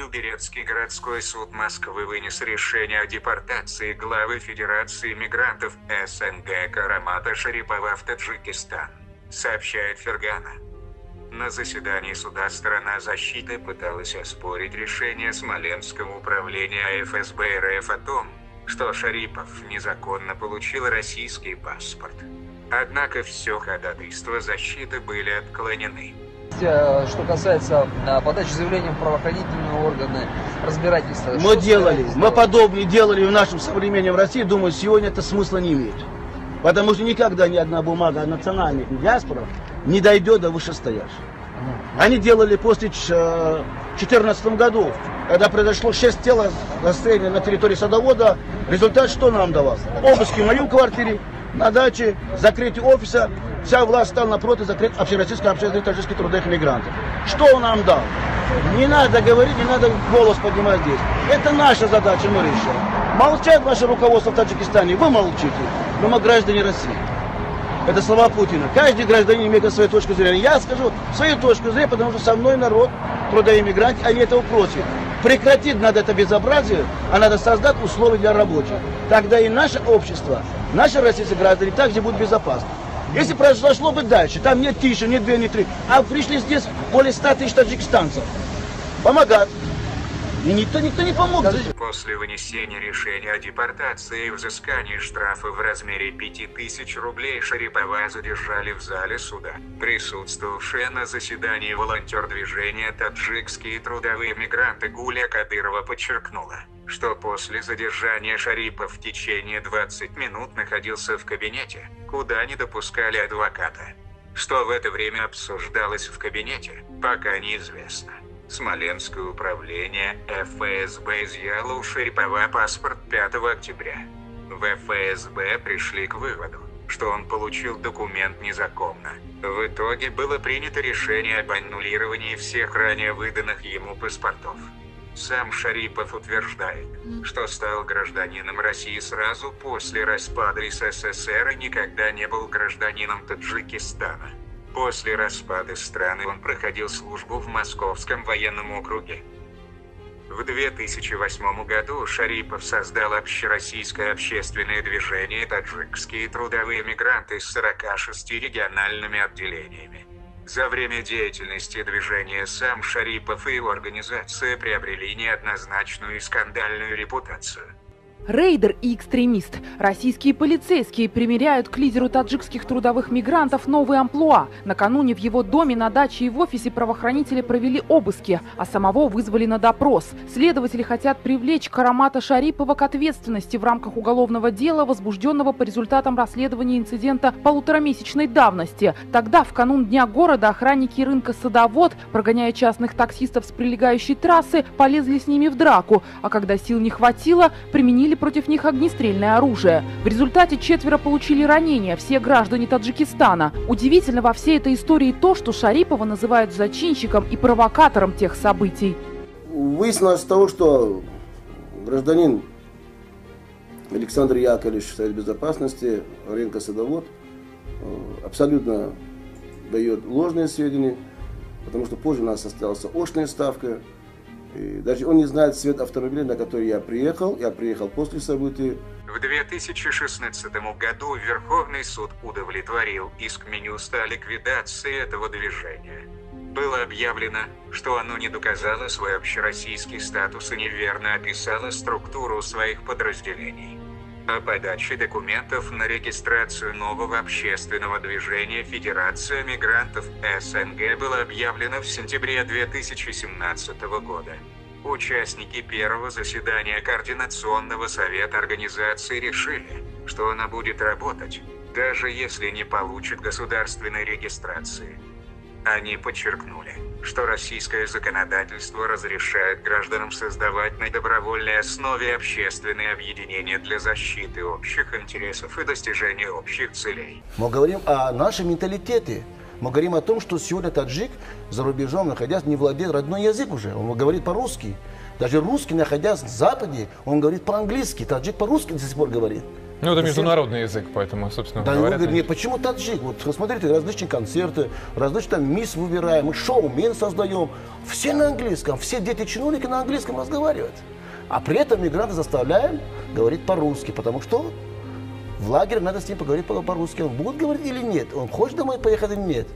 Люберецкий городской суд Москвы вынес решение о депортации главы Федерации мигрантов СНГ Карамата Шарипова в Таджикистан, сообщает Фергана. На заседании суда сторона защиты пыталась оспорить решение Смоленского управления ФСБ РФ о том, что Шарипов незаконно получил российский паспорт. Однако все ходатайства защиты были отклонены. Что касается подачи заявления в правоохранительные органы, разбирательства. Мы делали, мы подобные делали в нашем современном в России, думаю, сегодня это смысла не имеет. Потому что никогда ни одна бумага о национальных диаспорах не дойдет до вышестоящих. Они делали после 2014 году, когда произошло 6 тел расстрелянных на территории садовода. Результат что нам давал? Обыски в моей квартире, на даче, закрытие офиса. Вся власть стала напротив закрыть Общероссийское общество таджикских трудовых мигрантов. Что он нам дал? Не надо говорить, не надо голос поднимать здесь. Это наша задача, мы решаем. Молчат ваше руководство в Таджикистане, вы молчите, но мы граждане России. Это слова Путина. Каждый гражданин имеет свою точку зрения. Я скажу свою точку зрения, потому что со мной народ, трудовые мигранты, они этого против. Прекратить надо это безобразие, а надо создать условия для рабочих. Тогда и наше общество, наши российские граждане также будут безопасны. Если произошло бы дальше, там нет тише, нет 2, нет 3, а пришли здесь более 100 тысяч таджикистанцев. Помогать. И никто не помог. После вынесения решения о депортации и взыскании штрафа в размере 5000 рублей Шарипова задержали в зале суда. Присутствовавшая на заседании волонтер движения «Таджикские трудовые мигранты» Гуля Кадырова подчеркнула, что после задержания Шарипов в течение 20 минут находился в кабинете, куда не допускали адвоката. Что в это время обсуждалось в кабинете, пока неизвестно. Смоленское управление ФСБ изъяло у Шарипова паспорт 5 октября. В ФСБ пришли к выводу, что он получил документ незаконно. В итоге было принято решение об аннулировании всех ранее выданных ему паспортов. Сам Шарипов утверждает, что стал гражданином России сразу после распада СССР и никогда не был гражданином Таджикистана. После распада страны он проходил службу в Московском военном округе. В 2008 году Шарипов создал общероссийское общественное движение «Таджикские трудовые мигранты» с 46 региональными отделениями. За время деятельности движения сам Шарипов и его организация приобрели неоднозначную и скандальную репутацию. Рейдер и экстремист. Российские полицейские примеряют к лидеру таджикских трудовых мигрантов новый амплуа. Накануне в его доме, на даче и в офисе правоохранители провели обыски, а самого вызвали на допрос. Следователи хотят привлечь Карамата Шарипова к ответственности в рамках уголовного дела, возбужденного по результатам расследования инцидента полуторамесячной давности. Тогда, в канун Дня города, охранники рынка «Садовод», прогоняя частных таксистов с прилегающей трассы, полезли с ними в драку, а когда сил не хватило, применили против них огнестрельное оружие. В результате 4 получили ранения, все граждане Таджикистана. Удивительно во всей этой истории то, что Шарипова называют зачинщиком и провокатором тех событий. Выяснилось с того, что гражданин Александр Яковлевич, Совет Безопасности, рынка «Садовод», абсолютно дает ложные сведения, потому что позже у нас состоялась очная ставка. И даже он не знает цвет автомобиля, на который я приехал. Я приехал после событий. В 2016 году Верховный суд удовлетворил иск Минюста о ликвидации этого движения. Было объявлено, что оно не доказало свой общероссийский статус и неверно описало структуру своих подразделений. О подаче документов на регистрацию нового общественного движения «Федерация мигрантов СНГ» было объявлено в сентябре 2017 года. Участники первого заседания Координационного совета организации решили, что она будет работать, даже если не получит государственной регистрации. Они подчеркнули, что российское законодательство разрешает гражданам создавать на добровольной основе общественные объединения для защиты общих интересов и достижения общих целей. Мы говорим о нашем менталитете. Мы говорим о том, что сегодня таджик за рубежом, находясь, не владеет родной язык уже. Он говорит по-русски. Даже русский, находясь на Западе, он говорит по-английски. Таджик по-русски до сих пор говорит. Ну, это международный язык, поэтому, собственно, Да, говорят. говорю, нет, почему таджик? Вот смотрите, различные концерты, различные там мисс выбираем, мы шоумен создаем. Все на английском, все дети-чиновники на английском разговаривают. А при этом мигранты заставляем говорить по-русски, потому что в лагере надо с ним поговорить по-русски. Он будет говорить или нет? Он хочет домой поехать или нет?